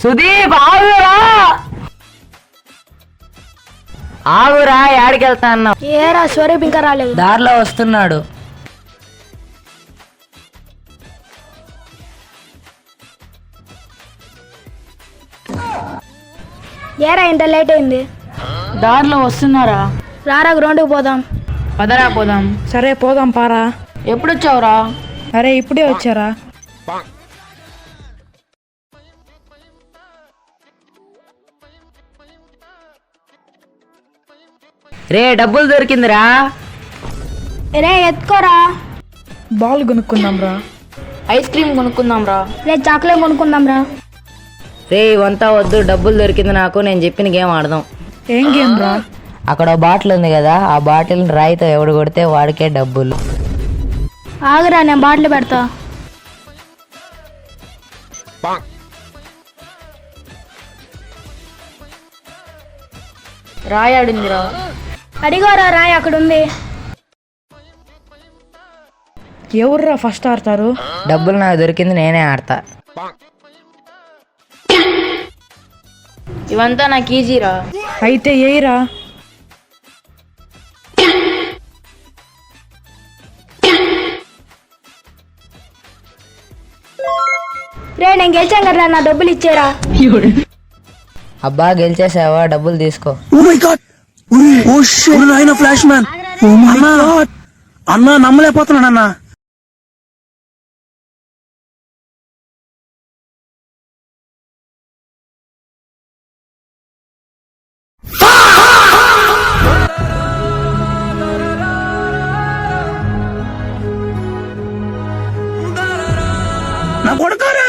సుదీప్ ఆగురా ఆగురా, యాడికి వెళ్తా అన్నావు? ఏరా స్వరూప్ ఇంకా రాలేదు. దారిలో వస్తున్నాడు. ఏరా ఇంత లేట్ అయింది? దారిలో వస్తున్నారా? రారా గ్రౌండ్కి పోదాం. పదరా పోదాం. సరే పోదాం పారా. ఎప్పుడు వచ్చావురా? అరే ఇప్పుడే వచ్చారా? రే డబ్బులు దొరికిందిరా. రే ఎత్తుకోరా. బాల్ కొనుక్కుందాం రా. ఐస్ క్రీమ్ కొనుక్కుందాం రా. రే చాక్లెట్ కొనుక్కుందాం రా. రే ఇవంతా వద్దు, డబ్బులు దొరికింది నాకు, నేను చెప్పిన గేమ్ ఆడదాం. ఏం గేమ్ రా? అక్కడ బాటిల్ ఉంది కదా, ఆ బాటిల్ రాయితో ఎవడు కొడితే వాడికే డబ్బులు. ఆగురా నేను బాటిల్ పెడతా. రాయాడిందిరా. అడిగోరా రాయ్ అక్కడ ఉంది. ఎవర్రా ఫస్ట్ ఆడతారు? డబ్బులు నాకు దొరికింది, నేనే ఆడతా. ఇవంతా నాకు ఈజీరా. అయితే ఏయిరా. రే నేను గెలిచాను కదా, నా డబ్బులు ఇచ్చేరా. అబ్బా గెలిచేసావా, డబ్బులు తీసుకో. ఫ్లాష్ మ్యాన్ అన్నా నమ్మలేకపోతున్నాను అన్నా. నా కొడుకారా